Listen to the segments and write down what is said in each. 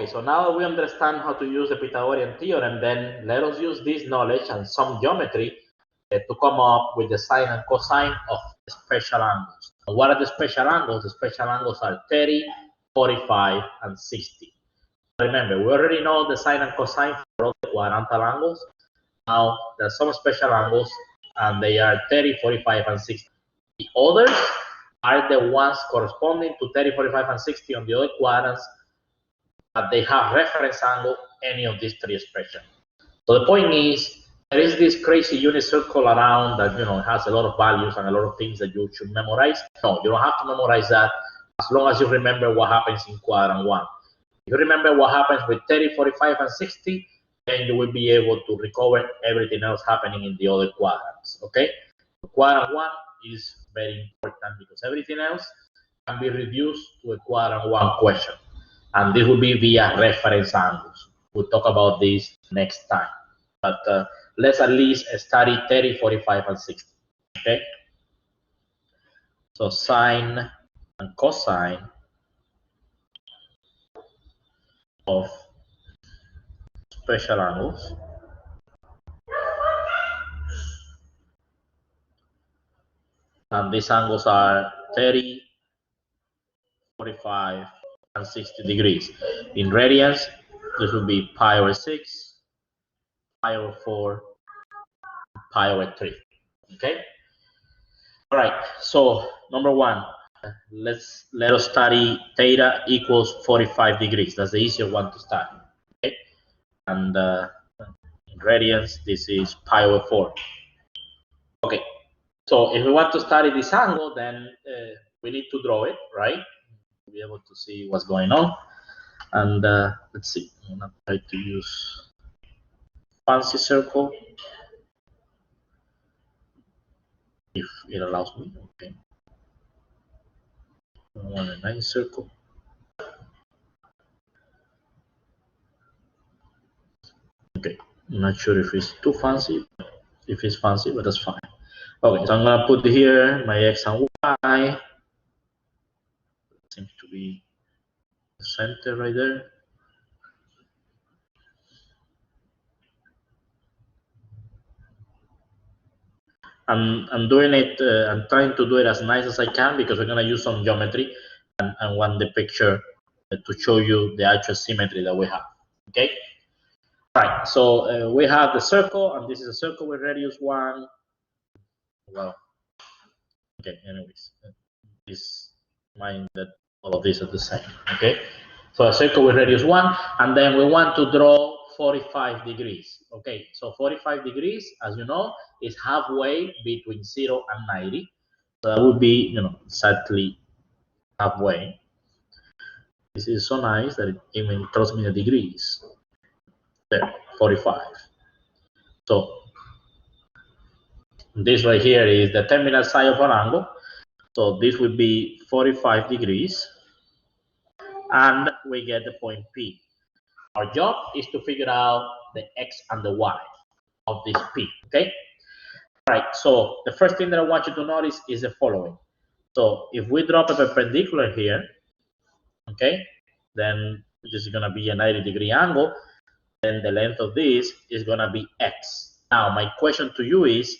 Okay, so now that we understand how to use the Pythagorean theorem, then let us use this knowledge and some geometry to come up with the sine and cosine of special angles. And what are the special angles? The special angles are 30, 45, and 60. Remember, we already know the sine and cosine for all the quadrantal angles. Now, there are some special angles, and they are 30, 45, and 60. The others are the ones corresponding to 30, 45, and 60 on the other quadrants, but they have reference angle any of these three expressions. So the point is, there is this crazy unit circle around that has a lot of values and a lot of things that you should memorize. No, you don't have to memorize that as long as you remember what happens in quadrant 1. If you remember what happens with 30, 45, and 60, then you will be able to recover everything else happening in the other quadrants. Okay? Quadrant 1 is very important because everything else can be reduced to a quadrant 1 question. And this will be via reference angles. We'll talk about this next time. But let's at least study 30, 45, and 60. Okay? So sine and cosine of special angles. And these angles are 30, 45, and 60 degrees. In radians, this will be pi over 6, pi over 4, pi over 3. Okay? All right, so number 1, let us study theta equals 45 degrees. That's the easier one to study. Okay? And in radians, this is pi over 4. Okay, so if we want to study this angle, then we need to draw it, right? To be able to see what's going on. And let's see, I'm gonna try to use fancy circle if it allows me. Okay, I want a nice circle. Okay, I'm not sure if it's too fancy. If it's fancy, but that's fine. Okay, so I'm gonna put here my x and y. Seems to be the center right there. I'm doing it, I'm trying to do it as nice as I can because we're going to use some geometry and want the picture to show you the actual symmetry that we have. Okay? All right, so we have the circle, and this is a circle with radius 1. Well, okay, anyways, this mind that all of these are the same. Okay? So a circle with radius 1, and then we want to draw 45 degrees. Okay, so 45 degrees, as you know, is halfway between 0 and 90. So that would be, exactly halfway. This is so nice that it even tells me the degrees. There, 45. So this right here is the terminal side of an angle. So this would be 45 degrees. And we get the point P. Our job is to figure out the x and the y of this P, okay? All right, so the first thing that I want you to notice is the following. So if we drop a perpendicular here, okay, then this is going to be a 90-degree angle, then the length of this is going to be x. Now, my question to you is,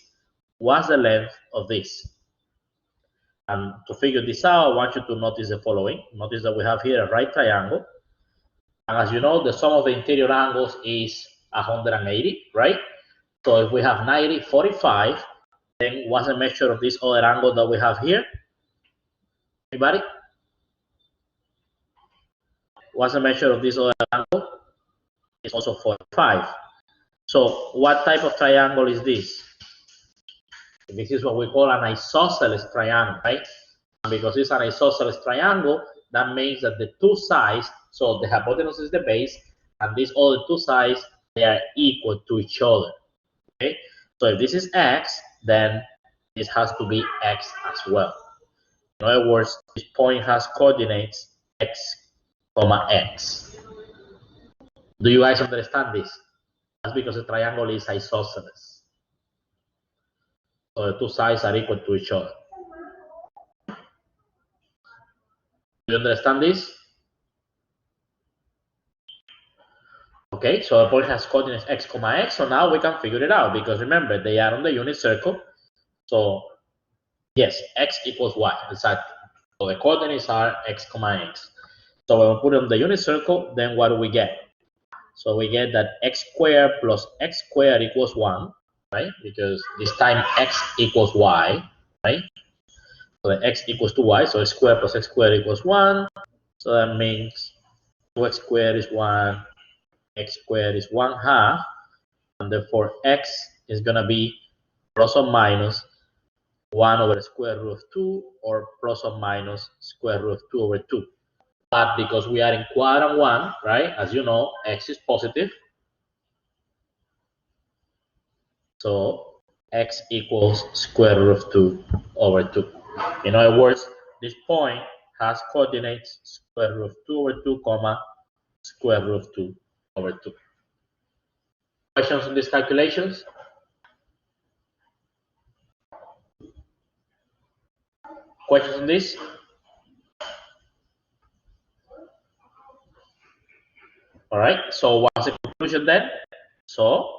what's the length of this? And to figure this out, I want you to notice the following. Notice that we have here a right triangle. And as you know, the sum of the interior angles is 180, right? So if we have 90, 45, then what's the measure of this other angle that we have here? Anybody? What's the measure of this other angle? It's also 45. So what type of triangle is this? This is what we call an isosceles triangle, right? And because it's an isosceles triangle, that means that the two sides, so the hypotenuse is the base, and these other two sides, they are equal to each other. Okay? So if this is x, then this has to be x as well. In other words, this point has coordinates x, comma x. Do you guys understand this? That's because the triangle is isosceles. So the two sides are equal to each other. Do you understand this? Okay, so a point has coordinates x comma x, so now we can figure it out because remember they are on the unit circle. So yes, x equals y, exactly. So the coordinates are x comma x. So when we put it on the unit circle, then what do we get? So we get that x squared plus x squared equals 1, right? Because this time x equals y, right? So the x equals to y, so x squared plus x squared equals 1. So that means 2x squared is 1, x squared is 1/2, and therefore x is going to be plus or minus 1 over the square root of 2 or plus or minus square root of 2 over 2. But because we are in quadrant 1, right, as you know, x is positive. So x equals square root of 2 over 2. In other words, this point has coordinates square root of 2 over 2, comma, square root of 2 over 2. Questions on these calculations? Questions on this? All right, so what's the conclusion then? So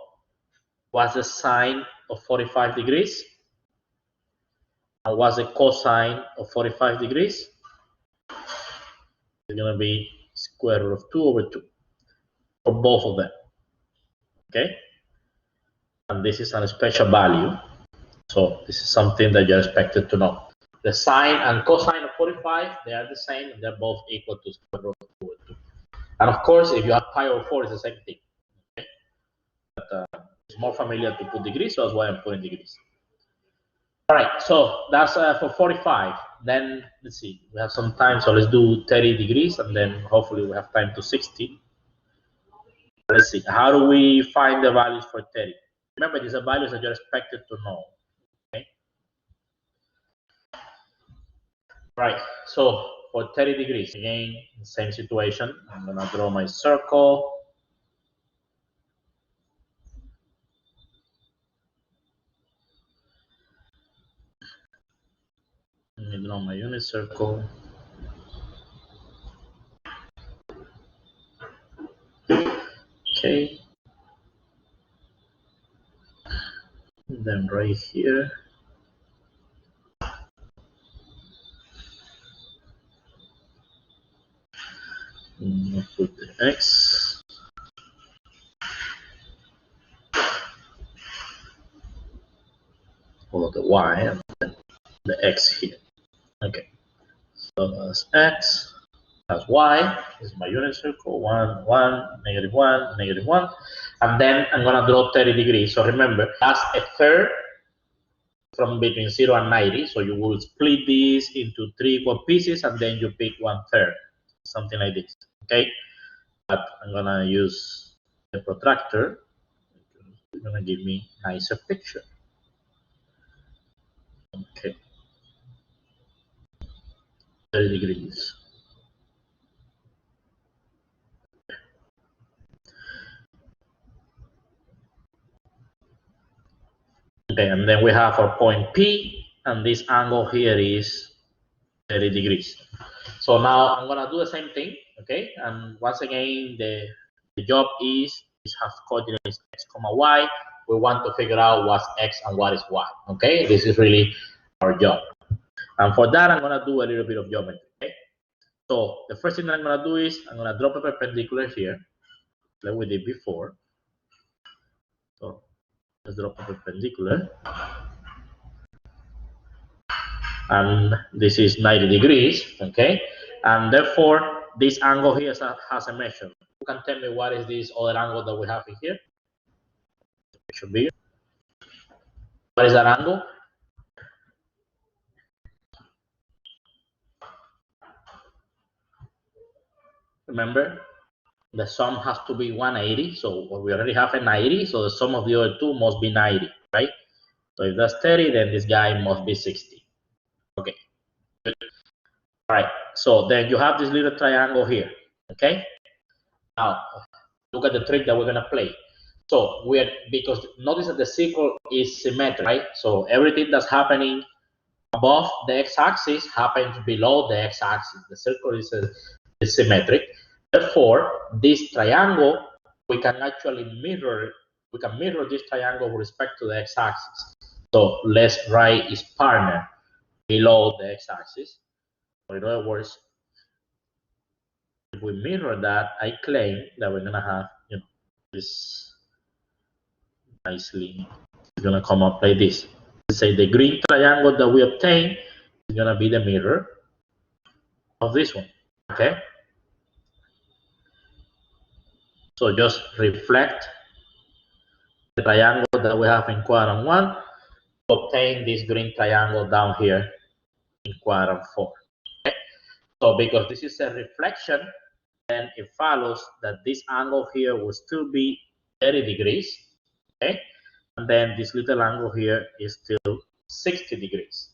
what's the sine of 45 degrees? And what's the cosine of 45 degrees? It's going to be square root of 2 over 2 for both of them. Okay? And this is a special value. So this is something that you're expected to know. The sine and cosine of 45, they are the same. And they're both equal to square root of 2 over 2. And of course, if you have pi over 4, it's the same thing. Okay? But it's more familiar to put degrees, so that's why I'm putting degrees. All right, so that's for 45. Then let's see, we have some time, so let's do 30 degrees, and then hopefully we have time to 60. Let's see, how do we find the values for 30? Remember, these are values that you're expected to know. Okay. Right, so for 30 degrees, again, same situation. I'm gonna draw my circle. Let me draw my unit circle. Okay. And then right here. I'll put the X. Or the Y, and then the X here. Okay. So that's X. That's y is my unit circle, 1, 1, negative 1, negative 1. And then I'm going to draw 30 degrees. So remember, that's a third from between 0 and 90. So you will split these into 3 equal pieces, and then you pick 1/3, something like this. Okay? But I'm going to use the protractor. It's going to give me a nicer picture. Okay. 30 degrees. Okay, and then we have our point P, and this angle here is 30 degrees. So now I'm gonna do the same thing, okay? And once again, the job is have coordinates x comma y. We want to figure out what's x and what is y, okay? This is really our job. And for that, I'm gonna do a little bit of geometry, okay? So the first thing that I'm gonna do is I'm gonna drop a perpendicular here, like we did before. So let's drop a perpendicular. And this is 90 degrees, okay? And therefore, this angle here has a measure. You can tell me what is this other angle that we have in here? It should be. What is that angle? Remember, the sum has to be 180. So we already have a 90. So the sum of the other two must be 90, right? So if that's 30, then this guy must be 60. Okay. Good. All right. So then you have this little triangle here. Okay. Now look at the trick that we're gonna play. So we're, because notice that the circle is symmetric, right? So everything that's happening above the x-axis happens below the x-axis. The circle is symmetric. Therefore, this triangle we can actually mirror this triangle with respect to the x-axis. So let's write its partner below the x-axis. Or in other words, if we mirror that, I claim that we're gonna have, this nicely. It's gonna come up like this. Let's say the green triangle that we obtain is gonna be the mirror of this one. Okay. So just reflect the triangle that we have in quadrant 1 to obtain this green triangle down here in quadrant 4. Okay? So because this is a reflection, then it follows that this angle here will still be 30 degrees. Okay? And then this little angle here is still 60 degrees.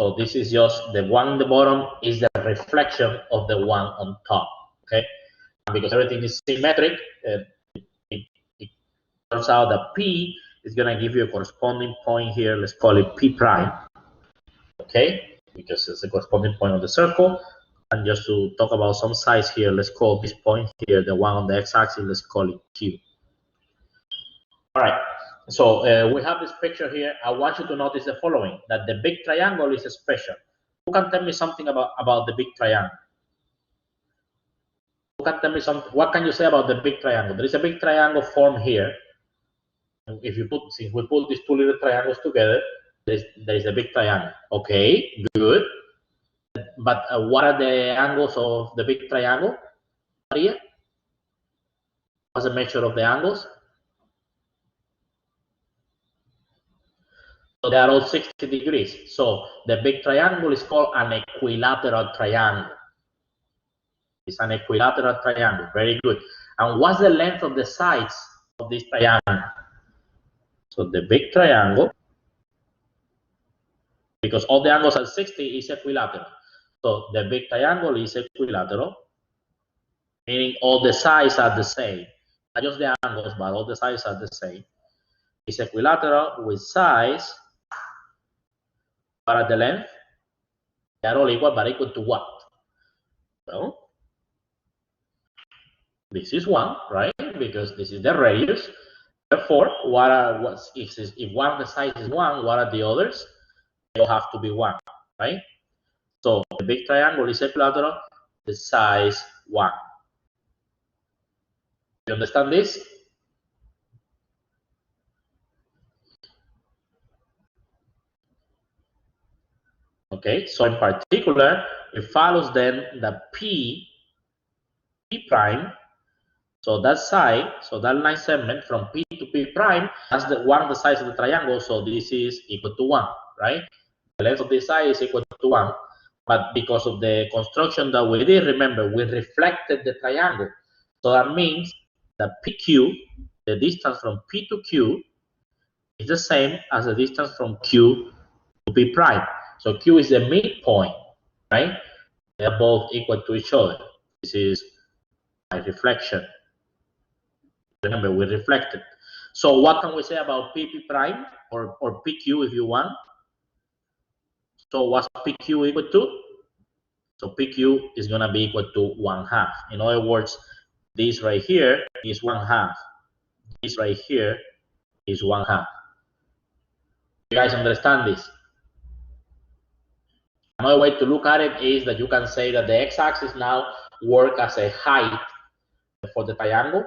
So this is just the one on the bottom is the reflection of the one on top. Okay? And because everything is symmetric, it turns out that P is going to give you a corresponding point here. Let's call it P prime. Okay? Because it's the corresponding point of the circle. And just to talk about some size here, let's call this point here, the one on the x-axis, let's call it Q. All right. So we have this picture here. I want you to notice the following, that the big triangle is special. Who can tell me something about the big triangle? Who can tell me something? What can you say about the big triangle? There is a big triangle formed here. If you put, since we put these two little triangles together, there is a big triangle. Okay, good. But what are the angles of the big triangle, Maria? What's the measure of the angles? So they are all 60 degrees. So the big triangle is called an equilateral triangle. It's an equilateral triangle. Very good. And what's the length of the sides of this triangle? So the big triangle, because all the angles are 60, is equilateral. So the big triangle is equilateral, meaning all the sides are the same. Not just the angles, but all the sides are the same. It's equilateral with sides. What are the length? They are all equal, but equal to what? Well, this is 1, right? Because this is the radius. Therefore, if one of the sides is 1, what are the others? They all have to be 1, right? So the big triangle is equilateral, the size 1. You understand this? Okay, so in particular, it follows then that P prime, so that side, so that line segment from P to P prime, that's one of the sides of the triangle, so this is equal to 1, right? The length of this side is equal to 1, but because of the construction that we did, remember, we reflected the triangle. So that means that PQ, the distance from P to Q, is the same as the distance from Q to P prime. So Q is the midpoint, right? They are both equal to each other. This is my reflection. Remember, we reflected. So what can we say about PP prime or PQ if you want? So what's PQ equal to? So PQ is going to be equal to 1/2. In other words, this right here is 1/2. This right here is 1/2. You guys understand this? Another way to look at it is that you can say that the x-axis now works as a height for the triangle,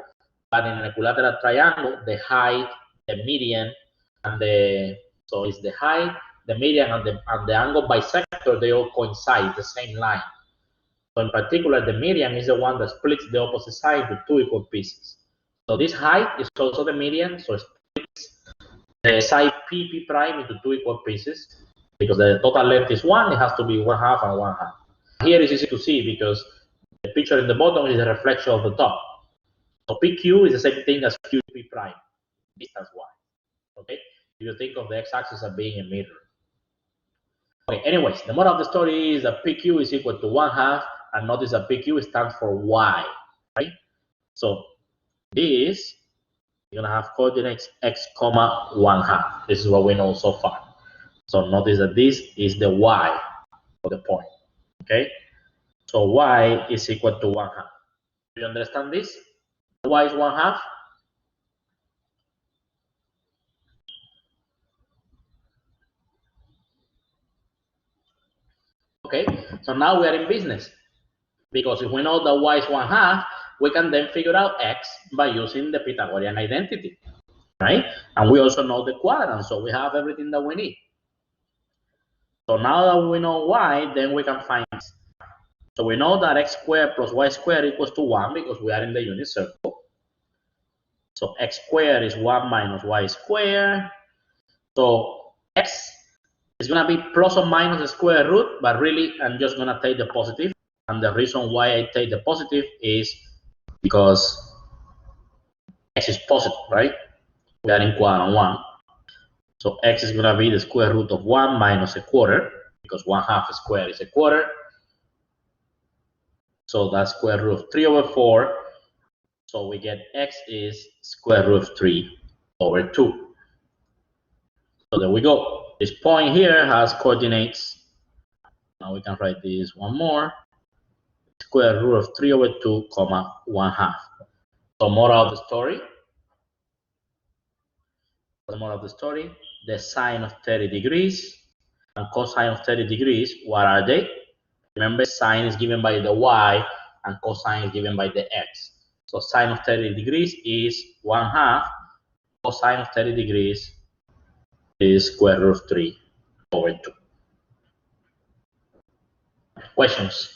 but in an equilateral triangle, the height, the median, and so it's the height, the median, and the angle bisector, they all coincide, the same line. So in particular, the median is the one that splits the opposite side into 2 equal pieces. So this height is also the median, so it splits the side PP prime into 2 equal pieces. Because the total length is 1, it has to be 1/2 and 1/2. Here is easy to see because the picture in the bottom is a reflection of the top. So PQ is the same thing as QP prime, distance-wise. Okay? If you think of the x-axis as being a mirror. Okay, anyways, the moral of the story is that PQ is equal to 1/2, and notice that PQ stands for Y, right? So this, you're gonna have coordinates x, 1/2. This is what we know so far. So notice that this is the Y of the point, okay? So Y is equal to 1/2. Do you understand this? Y is 1/2. Okay, so now we are in business, because if we know that y is 1/2, we can then figure out x by using the Pythagorean identity, right? And we also know the quadrant, so we have everything that we need. So now that we know y, then we can find x. So we know that x squared plus y squared equals to 1 because we are in the unit circle. So x squared is 1 minus y squared. So x is going to be plus or minus the square root, but really I'm just going to take the positive. And the reason why I take the positive is because x is positive, right? We are in quadrant 1. So x is going to be the square root of 1 minus a quarter, because 1/2 squared is a quarter. So that's square root of 3 over 4. So we get x is square root of 3 over 2. So there we go. This point here has coordinates. Now we can write this one more. Square root of 3 over 2, comma 1/2. So moral of the story. The moral of the story, the sine of 30 degrees and cosine of 30 degrees, what are they? Remember, sine is given by the y and cosine is given by the x. So sine of 30 degrees is 1/2. Cosine of 30 degrees is square root of 3 over 2. Questions?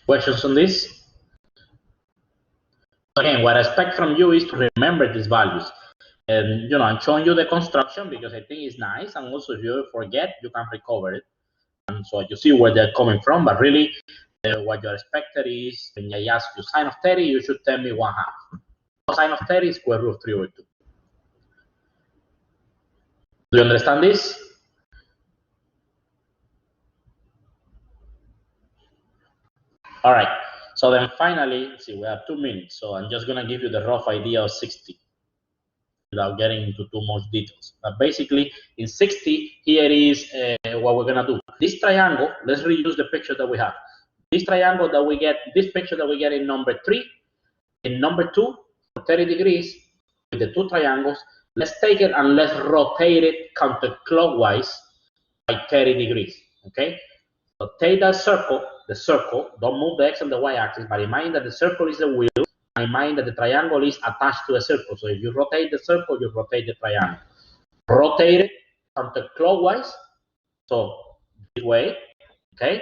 Questions on this? Again, what I expect from you is to remember these values. And I'm showing you the construction because I think it's nice, and also if you forget, you can recover it. And so you see where they're coming from, but really what you're expected is, when I ask you sine of 30, you should tell me 1/2. Sine of 30 is square root of 3 over 2. Do you understand this? All right. So then finally, see, we have 2 minutes. So I'm just going to give you the rough idea of 60 without getting into too much details. But basically, in 60, here is what we're going to do. This triangle, let's reuse the picture that we have. This triangle that we get, this picture that we get in number 3, in number 2, 30 degrees, with the 2 triangles, let's take it and let's rotate it counterclockwise by 30 degrees, okay? So take that circle, the circle, don't move the x and the y axis, but imagine that the circle is the wheel, and imagine that the triangle is attached to a circle. So if you rotate the circle, you rotate the triangle. Rotate it counterclockwise, so this way, okay?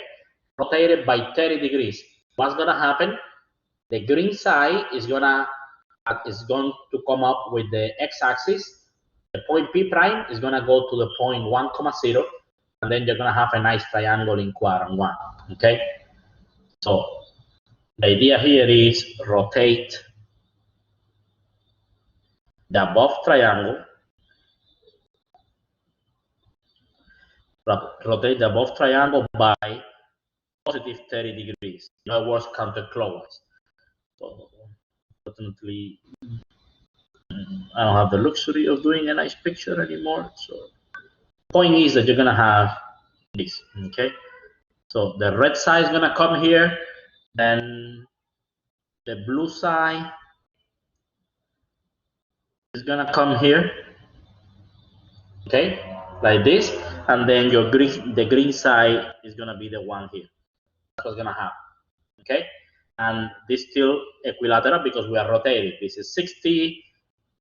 Rotate it by 30 degrees. What's gonna happen? The green side is going to come up with the x-axis. The point P prime is going to go to the point 1, 0, and then you're going to have a nice triangle in quadrant 1. Okay? So the idea here is rotate the above triangle. Rotate the above triangle by positive 30 degrees. In other words, counterclockwise. So unfortunately, I don't have the luxury of doing a nice picture anymore. So point is that you're gonna have this, okay? So the red side is gonna come here, then the blue side is gonna come here, okay, like this, and then the green side is gonna be the one here. That's what's gonna happen, okay? And this still equilateral because we are rotating. This is 60,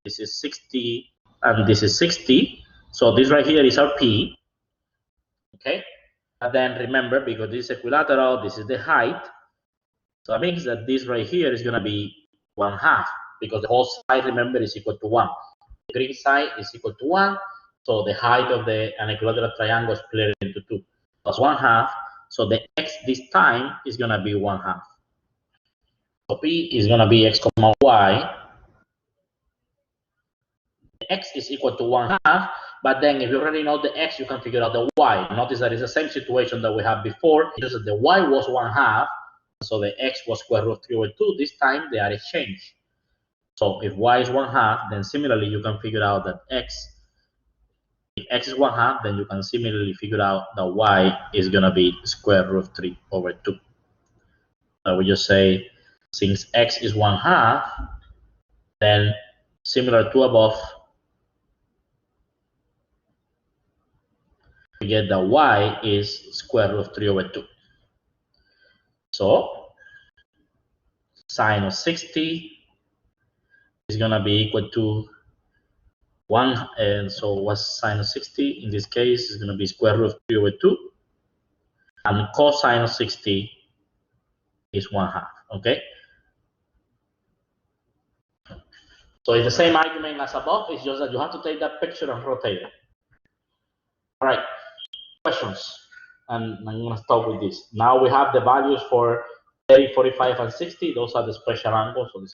this is 60, and this is 60. So this right here is our P, okay? But then remember, because this is equilateral, this is the height. So that means that this right here is going to be 1/2, because the whole side, remember, is equal to 1. The green side is equal to 1. So the height of an equilateral triangle is split into 2. That's 1/2. So the x this time is going to be 1/2. So P is going to be x comma y. X is equal to 1/2, but then if you already know the x, you can figure out the y. Notice that it's the same situation that we had before, just that the y was 1/2, so the x was square root of 3 over 2. This time they are exchanged. So if y is 1/2, then similarly you can figure out that x If x is 1/2, then you can similarly figure out that y is going to be square root of 3 over 2. So we just say, since x is 1/2, then similar to above, we get that y is square root of 3 over 2. So sine of 60 is going to be equal to 1, and so what's sine of 60? In this case, is going to be square root of 3 over 2, and cosine of 60 is 1/2, okay? So it's the same argument as above, it's just that you have to take that picture and rotate it. All right, questions? And I'm going to stop with this. Now we have the values for 30, 45, and 60. Those are the special angles. So this